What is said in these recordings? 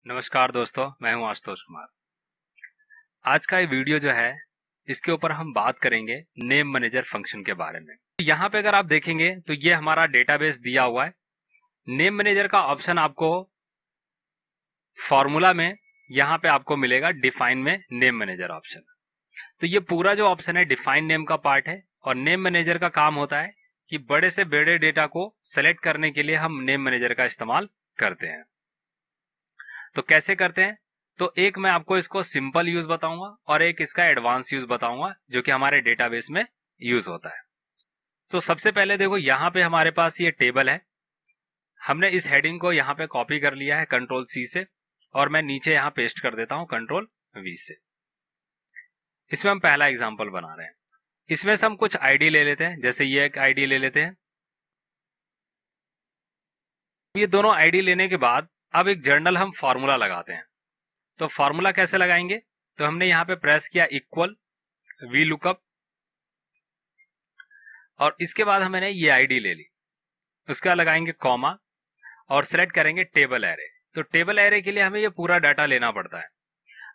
नमस्कार दोस्तों, मैं हूं आशुतोष कुमार। आज का ये वीडियो जो है इसके ऊपर हम बात करेंगे नेम मैनेजर फंक्शन के बारे में। यहाँ पे अगर आप देखेंगे तो ये हमारा डेटाबेस दिया हुआ है। नेम मैनेजर का ऑप्शन आपको फॉर्मूला में यहाँ पे आपको मिलेगा डिफाइन में नेम मैनेजर ऑप्शन। तो ये पूरा जो ऑप्शन है डिफाइन नेम का पार्ट है और नेम मैनेजर का काम होता है कि बड़े से बड़े डेटा को सेलेक्ट करने के लिए हम नेम मैनेजर का इस्तेमाल करते हैं। तो कैसे करते हैं? तो एक मैं आपको इसको सिंपल यूज बताऊंगा और एक इसका एडवांस यूज बताऊंगा जो कि हमारे डेटाबेस में यूज होता है। तो सबसे पहले देखो, यहाँ पे हमारे पास ये टेबल है। हमने इस हेडिंग को यहाँ पे कॉपी कर लिया है कंट्रोल सी से और मैं नीचे यहाँ पेस्ट कर देता हूँ कंट्रोल वी से। इसमें हम पहला एग्जाम्पल बना रहे हैं। इसमें से हम कुछ आईडी ले लेते हैं, जैसे ये एक आईडी ले लेते हैं। ये दोनों आईडी लेने के बाद अब एक जर्नल हम फॉर्मूला लगाते हैं। तो फॉर्मूला कैसे लगाएंगे? तो हमने यहाँ पे प्रेस किया इक्वल वी लुकअप और इसके बाद हमने ये आईडी ले ली, उसके बाद लगाएंगे कॉमा और सिलेक्ट करेंगे टेबल एरे। तो टेबल एरे के लिए हमें ये पूरा डाटा लेना पड़ता है।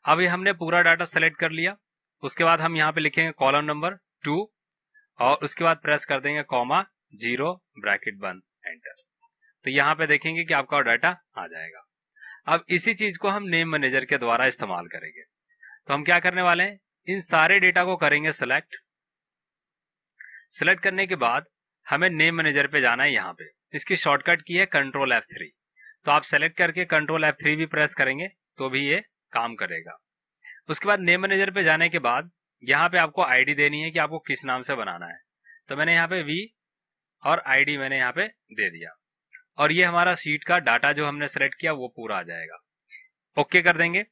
अब ये हमने पूरा डाटा सेलेक्ट कर लिया। उसके बाद हम यहाँ पे लिखेंगे कॉलम नंबर 2 और उसके बाद प्रेस कर देंगे कॉमा 0 ब्रैकेट बंद एंटर। तो यहाँ पे देखेंगे कि आपका डाटा आ जाएगा। अब इसी चीज को हम नेम मैनेजर के द्वारा इस्तेमाल करेंगे। तो हम क्या करने वाले हैं, इन सारे डेटा को करेंगे सेलेक्ट। सेलेक्ट करने के बाद हमें नेम मैनेजर पे जाना है। यहाँ पे इसकी शॉर्टकट की है कंट्रोल F3। तो आप सेलेक्ट करके कंट्रोल F3 भी प्रेस करेंगे तो भी ये काम करेगा। उसके बाद नेम मैनेजर पे जाने के बाद यहाँ पे आपको आईडी देनी है कि आपको किस नाम से बनाना है। तो मैंने यहाँ पे वी और आईडी मैंने यहाँ पे दे दिया और ये हमारा सीट का डाटा जो हमने सेलेक्ट किया वो पूरा आ जाएगा। ओके कर देंगे।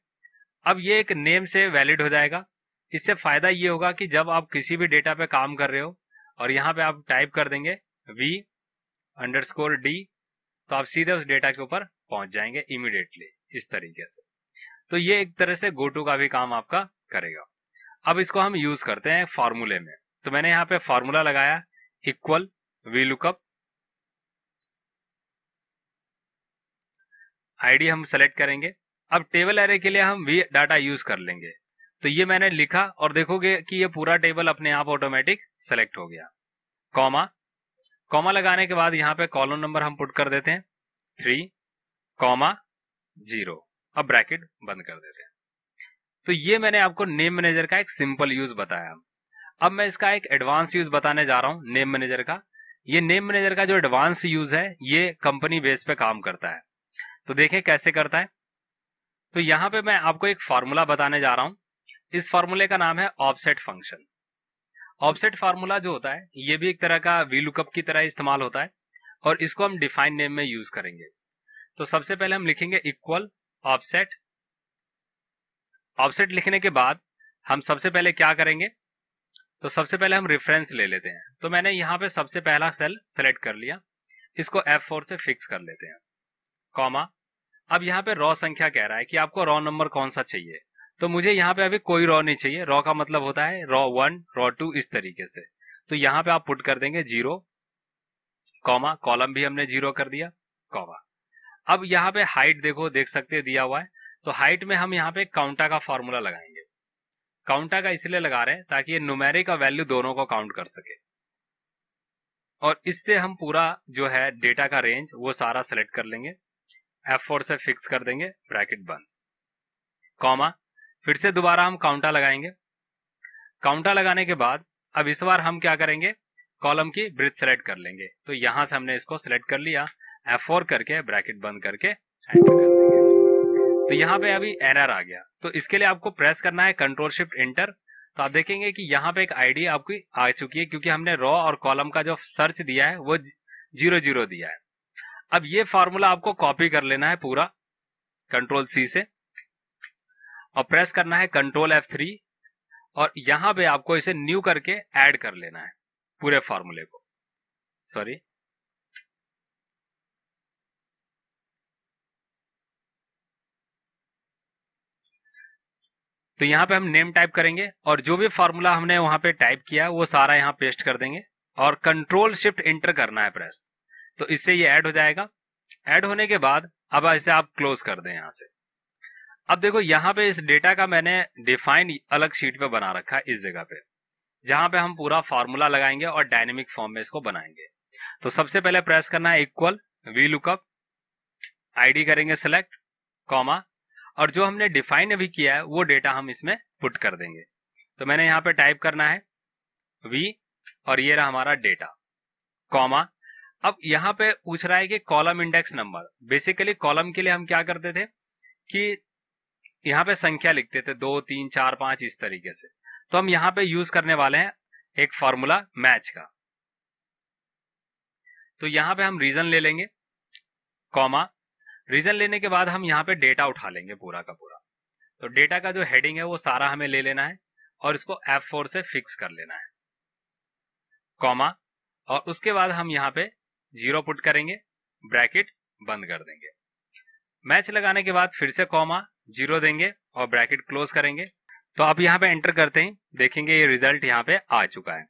अब ये एक नेम से वैलिड हो जाएगा। इससे फायदा ये होगा कि जब आप किसी भी डेटा पे काम कर रहे हो और यहाँ पे आप टाइप कर देंगे v_d तो आप सीधे उस डेटा के ऊपर पहुंच जाएंगे इमीडिएटली इस तरीके से। तो ये एक तरह से गो टू का भी काम आपका करेगा। अब इसको हम यूज करते हैं फॉर्मूले में। तो मैंने यहाँ पे फॉर्मूला लगाया इक्वल वी लुकअप, आईडी हम सेलेक्ट करेंगे। अब टेबल एरे के लिए हम वी डाटा यूज कर लेंगे। तो ये मैंने लिखा और देखोगे कि ये पूरा टेबल अपने आप ऑटोमेटिक सेलेक्ट हो गया। कॉमा कॉमा लगाने के बाद यहाँ पे कॉलम नंबर हम पुट कर देते हैं 3, 0। अब ब्रैकेट बंद कर देते हैं। तो ये मैंने आपको नेम मैनेजर का एक सिंपल यूज बताया। अब मैं इसका एक एडवांस यूज बताने जा रहा हूं नेम मैनेजर का। ये नेम मैनेजर का जो एडवांस यूज है ये कंपनी बेस पे काम करता है। तो देखें कैसे करता है। तो यहाँ पे मैं आपको एक फॉर्मूला बताने जा रहा हूं। इस फॉर्मूले का नाम है ऑफसेट फंक्शन। ऑफसेट फार्मूला जो होता है ये भी एक तरह का वी लुकअप की तरह इस्तेमाल होता है और इसको हम डिफाइन नेम में यूज करेंगे। तो सबसे पहले हम लिखेंगे इक्वल ऑफसेट। ऑफसेट लिखने के बाद हम सबसे पहले क्या करेंगे, तो सबसे पहले हम रेफरेंस ले लेते हैं। तो मैंने यहाँ पे सबसे पहला सेल सेलेक्ट कर लिया, इसको F4 से फिक्स कर लेते हैं। कॉमा अब यहाँ पे रॉ संख्या कह रहा है कि आपको रॉ नंबर कौन सा चाहिए। तो मुझे यहाँ पे अभी कोई रॉ नहीं चाहिए। रॉ का मतलब होता है रॉ 1, रॉ 2 इस तरीके से। तो यहाँ पे आप पुट कर देंगे 0, कॉमा कॉलम भी हमने 0 कर दिया, कॉमा। अब यहाँ पे हाइट देखो, देख सकते हैं दिया हुआ है। तो हाइट में हम यहाँ पे काउंटा का फॉर्मूला लगाएंगे। काउंटा का इसलिए लगा रहे हैं ताकि ये न्यूमेरिक और वैल्यू दोनों को काउंट कर सके और इससे हम पूरा जो है डेटा का रेंज वो सारा सेलेक्ट कर लेंगे। F4 से फिक्स कर देंगे, ब्रैकेट बंद, कॉमा। फिर से दोबारा हम काउंटा लगाएंगे। काउंटा लगाने के बाद अब इस बार हम क्या करेंगे, कॉलम की ब्रेथ सेलेक्ट कर लेंगे। तो यहां से हमने इसको सेलेक्ट कर लिया, F4 करके ब्रैकेट बंद करके एंटर कर देंगे। तो यहाँ पे अभी एरर आ गया। तो इसके लिए आपको प्रेस करना है कंट्रोल शिफ्ट एंटर। तो आप देखेंगे कि यहाँ पे एक आईडी आपकी आ चुकी है क्योंकि हमने रॉ और कॉलम का जो सर्च दिया है वो 0 दिया है। अब ये फॉर्मूला आपको कॉपी कर लेना है पूरा कंट्रोल सी से और प्रेस करना है कंट्रोल F3 और यहां पे आपको इसे न्यू करके ऐड कर लेना है पूरे फॉर्मूले को। सॉरी, तो यहां पे हम नेम टाइप करेंगे और जो भी फॉर्मूला हमने वहां पे टाइप किया वो सारा यहां पेस्ट कर देंगे और कंट्रोल शिफ्ट एंटर करना है प्रेस। तो इससे ये ऐड हो जाएगा। ऐड होने के बाद अब इसे आप क्लोज कर दें यहाँ से। अब देखो यहाँ पे इस डेटा का मैंने डिफाइन अलग शीट पे बना रखा है इस जगह पे, जहां पे हम पूरा फॉर्मूला लगाएंगे और डायनेमिक फॉर्म में इसको बनाएंगे। तो सबसे पहले प्रेस करना है इक्वल वी लुकअप, आईडी करेंगे सिलेक्ट, कॉमा, और जो हमने डिफाइन अभी किया है वो डेटा हम इसमें पुट कर देंगे। तो मैंने यहाँ पे टाइप करना है वी और ये रहा हमारा डेटा, कॉमा। अब यहाँ पे पूछ रहा है कि column index number. Basically column के लिए हम क्या करते थे कि यहाँ पे संख्या लिखते थे 2 3 4 5 इस तरीके से। तो हम यहाँ पे यूज करने वाले हैं एक फॉर्मूला मैच का। तो यहाँ पे हम रीजन ले लेंगे, कॉमा, रीजन लेने के बाद हम यहाँ पे डेटा उठा लेंगे पूरा का पूरा। तो डेटा का जो हेडिंग है वो सारा हमें ले लेना है और इसको F4 से फिक्स कर लेना है, कॉमा, और उसके बाद हम यहाँ पे 0 पुट करेंगे, ब्रैकेट बंद कर देंगे। मैच लगाने के बाद फिर से कॉमा 0 देंगे और ब्रैकेट क्लोज करेंगे। तो आप यहाँ पे एंटर करते ही देखेंगे ये रिजल्ट यहाँ पे आ चुका है।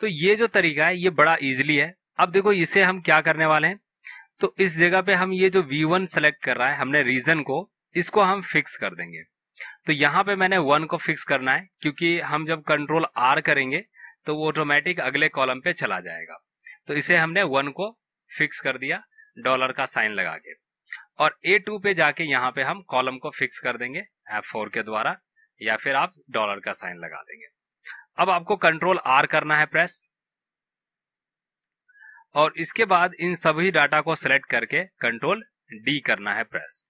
तो ये जो तरीका है ये बड़ा इजीली है। अब देखो इसे हम क्या करने वाले हैं, तो इस जगह पे हम ये जो V1 सेलेक्ट कर रहा है हमने रीजन को, इसको हम फिक्स कर देंगे। तो यहाँ पे मैंने 1 को फिक्स करना है क्योंकि हम जब कंट्रोल R करेंगे तो वो ऑटोमेटिक अगले कॉलम पे चला जाएगा। तो इसे हमने 1 को फिक्स कर दिया डॉलर का साइन लगा के, और A2 पे जाके यहाँ पे हम कॉलम को फिक्स कर देंगे F4 के द्वारा, या फिर आप डॉलर का साइन लगा देंगे। अब आपको कंट्रोल R करना है प्रेस, और इसके बाद इन सभी डाटा को सिलेक्ट करके कंट्रोल D करना है प्रेस।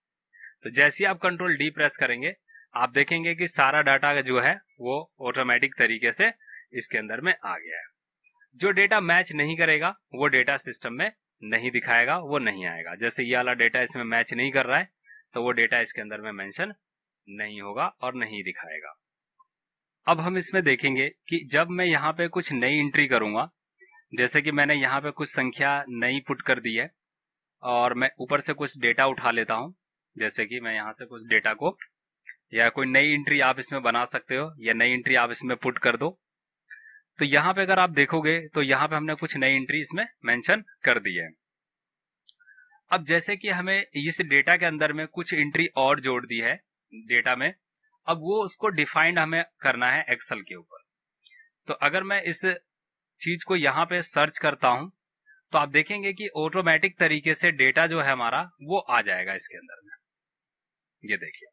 तो जैसे ही आप कंट्रोल D प्रेस करेंगे आप देखेंगे कि सारा डाटा जो है वो ऑटोमेटिक तरीके से इसके अंदर में आ गया है। जो डेटा मैच नहीं करेगा वो डेटा सिस्टम में नहीं दिखाएगा, वो नहीं आएगा। जैसे ये वाला डेटा इसमें मैच नहीं कर रहा है तो वो डेटा इसके अंदर में मेंशन नहीं होगा और नहीं दिखाएगा। अब हम इसमें देखेंगे कि जब मैं यहाँ पे कुछ नई एंट्री करूंगा, जैसे कि मैंने यहाँ पे कुछ संख्या नई पुट कर दी है और मैं ऊपर से कुछ डेटा उठा लेता हूं, जैसे कि मैं यहाँ से कुछ डेटा को, या कोई नई एंट्री आप इसमें बना सकते हो या नई एंट्री आप इसमें पुट कर दो। तो यहाँ पे अगर आप देखोगे तो यहाँ पे हमने कुछ नई एंट्री इसमें मेंशन कर दी है। अब जैसे कि हमें इस डेटा के अंदर में कुछ एंट्री और जोड़ दी है डेटा में, अब वो उसको डिफाइंड हमें करना है एक्सेल के ऊपर। तो अगर मैं इस चीज को यहाँ पे सर्च करता हूं तो आप देखेंगे कि ऑटोमेटिक तरीके से डेटा जो है हमारा वो आ जाएगा इसके अंदर में। ये देखिए,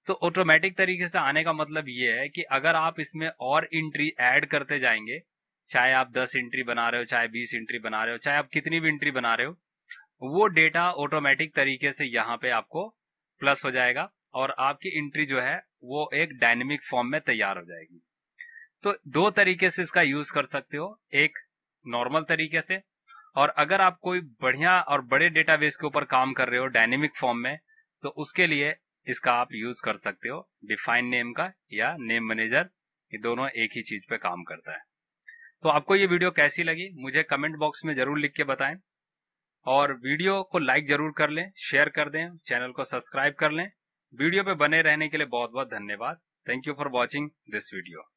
तो ऑटोमेटिक तरीके से आने का मतलब ये है कि अगर आप इसमें और एंट्री ऐड करते जाएंगे, चाहे आप 10 एंट्री बना रहे हो, चाहे 20 एंट्री बना रहे हो, चाहे आप कितनी भी एंट्री बना रहे हो, वो डेटा ऑटोमेटिक तरीके से यहाँ पे आपको प्लस हो जाएगा और आपकी एंट्री जो है वो एक डायनेमिक फॉर्म में तैयार हो जाएगी। तो 2 तरीके से इसका यूज कर सकते हो, एक नॉर्मल तरीके से, और अगर आप कोई बढ़िया और बड़े डेटाबेस के ऊपर काम कर रहे हो डायनेमिक फॉर्म में, तो उसके लिए इसका आप यूज कर सकते हो डिफाइन नेम का या नेम मैनेजर। ये दोनों एक ही चीज पे काम करता है। तो आपको ये वीडियो कैसी लगी मुझे कमेंट बॉक्स में जरूर लिख के बताएं, और वीडियो को लाइक जरूर कर लें, शेयर कर दें, चैनल को सब्सक्राइब कर लें। वीडियो पे बने रहने के लिए बहुत बहुत धन्यवाद। Thank you for watching this video.